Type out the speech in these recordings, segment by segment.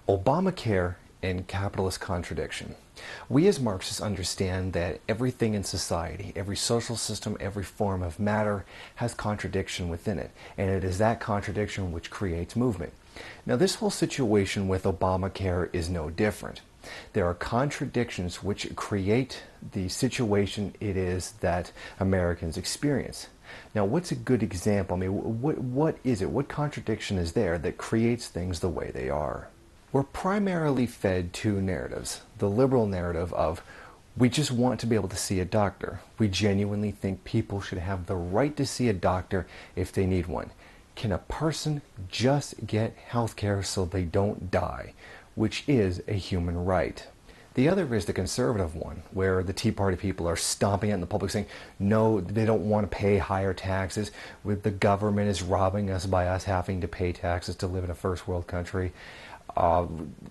Obamacare and capitalist contradiction. We as Marxists understand that everything in society, every social system, every form of matter has contradiction within it, and it is that contradiction which creates movement. Now, this whole situation with Obamacare is no different. There are contradictions which create the situation it is that Americans experience. Now, what's a good example? I mean, what is it? What contradiction is there that creates things the way they are? We're primarily fed two narratives. The liberal narrative of, we just want to be able to see a doctor. We genuinely think people should have the right to see a doctor if they need one. Can a person just get health care so they don't die, which is a human right? The other is the conservative one, where the Tea Party people are stomping it in the public saying, no, they don't want to pay higher taxes. The government is robbing us by us having to pay taxes to live in a first world country.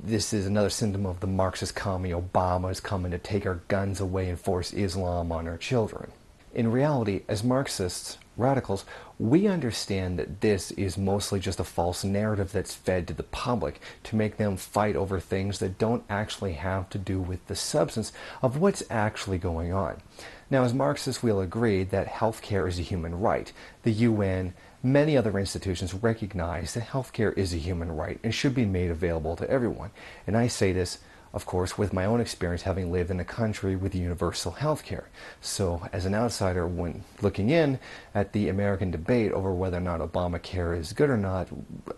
This is another symptom of the Marxist commie. Obama is coming to take our guns away and force Islam on our children. In reality, as Marxists, radicals, we understand that this is mostly just a false narrative that's fed to the public to make them fight over things that don't actually have to do with the substance of what's actually going on. Now, as Marxists, we'll agree that healthcare is a human right. The UN, many other institutions recognize that healthcare is a human right and should be made available to everyone. And I say this, of course, with my own experience having lived in a country with universal healthcare. So as an outsider, when looking in at the American debate over whether or not Obamacare is good or not,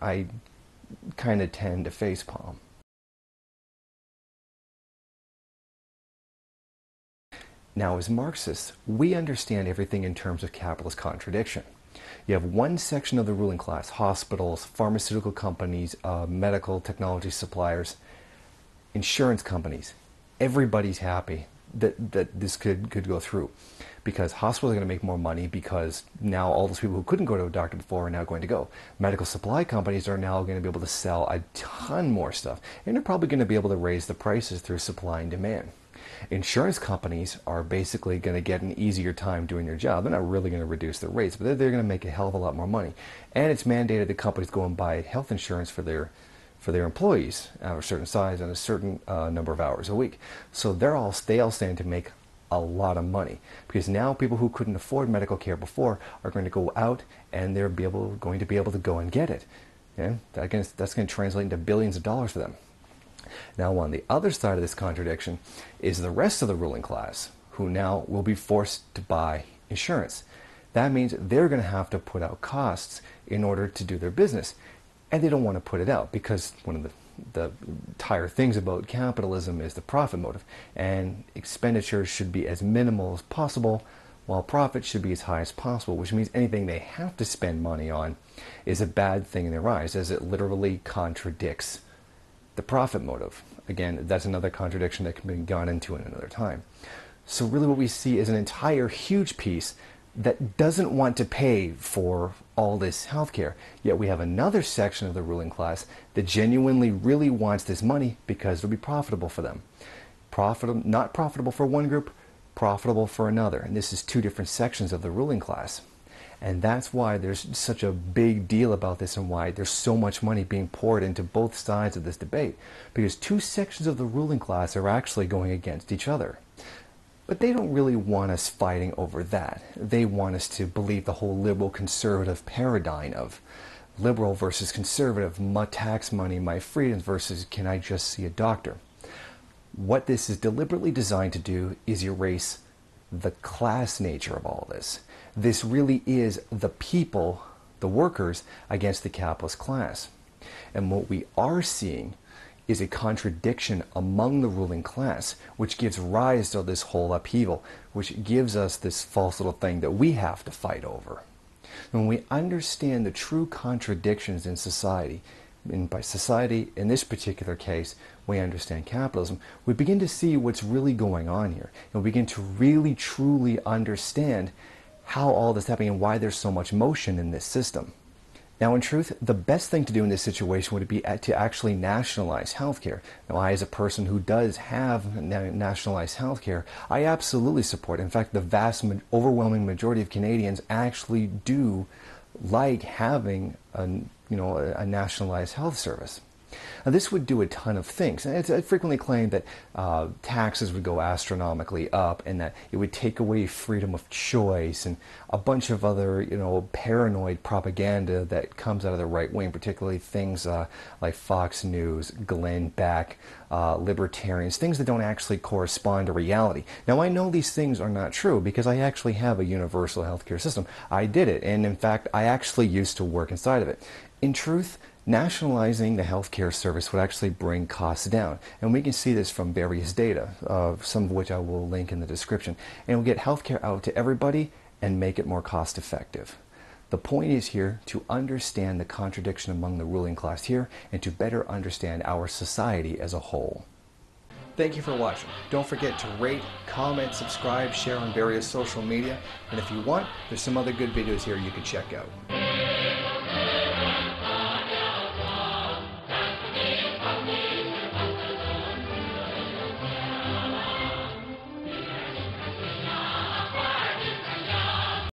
I kind of tend to facepalm. Now, as Marxists, we understand everything in terms of capitalist contradiction. You have one section of the ruling class, hospitals, pharmaceutical companies, medical technology suppliers, insurance companies. Everybody's happy that this could go through, because hospitals are going to make more money because now all those people who couldn't go to a doctor before are now going to go. Medical supply companies are now going to be able to sell a ton more stuff, and they're probably going to be able to raise the prices through supply and demand. Insurance companies are basically going to get an easier time doing their job. They're not really going to reduce their rates, but they're going to make a hell of a lot more money. And it's mandated that companies go and buy health insurance for their employees of a certain size and a certain number of hours a week. So they all stand to make a lot of money, because now people who couldn't afford medical care before are going to go out and they're going to be able to go and get it. Yeah? That's going to translate into billions of dollars for them. Now, on the other side of this contradiction is the rest of the ruling class, who now will be forced to buy insurance. That means they're going to have to put out costs in order to do their business. And they don't want to put it out, because one of the entire things about capitalism is the profit motive. And expenditures should be as minimal as possible, while profit should be as high as possible, which means anything they have to spend money on is a bad thing in their eyes, as it literally contradicts the profit motive. Again, that's another contradiction that can be gone into in another time. So really what we see is an entire huge piece that doesn't want to pay for all this healthcare. Yet we have another section of the ruling class that genuinely really wants this money because it'll be profitable for them. Not profitable for one group, profitable for another. And this is two different sections of the ruling class. And that's why there's such a big deal about this, and why there's so much money being poured into both sides of this debate. Because two sections of the ruling class are actually going against each other. But they don't really want us fighting over that. They want us to believe the whole liberal conservative paradigm of liberal versus conservative, my tax money, my freedoms versus can I just see a doctor. What this is deliberately designed to do is erase the class nature of all this. This really is the people, the workers, against the capitalist class. And what we are seeing is a contradiction among the ruling class, which gives rise to this whole upheaval, which gives us this false little thing that we have to fight over. When we understand the true contradictions in society, and by society, in this particular case, we understand capitalism, we begin to see what's really going on here. And we begin to really, truly understand how all this is happening and why there's so much motion in this system. Now, in truth, the best thing to do in this situation would be to actually nationalize healthcare. Now, I, as a person who does have nationalized healthcare, I absolutely support it. In fact, the overwhelming majority of Canadians actually do like having a nationalized health service. Now, this would do a ton of things. And it's frequently claimed that taxes would go astronomically up and that it would take away freedom of choice and a bunch of other, paranoid propaganda that comes out of the right wing, particularly things like Fox News, Glenn Beck, libertarians, things that don't actually correspond to reality. Now, I know these things are not true because I actually have a universal healthcare system. I did it, and in fact, I actually used to work inside of it. In truth, nationalizing the healthcare service would actually bring costs down. And we can see this from various data, some of which I will link in the description. And we'll get healthcare out to everybody and make it more cost effective. The point is here to understand the contradiction among the ruling class here and to better understand our society as a whole. Thank you for watching. Don't forget to rate, comment, subscribe, share on various social media. And if you want, there's some other good videos here you can check out.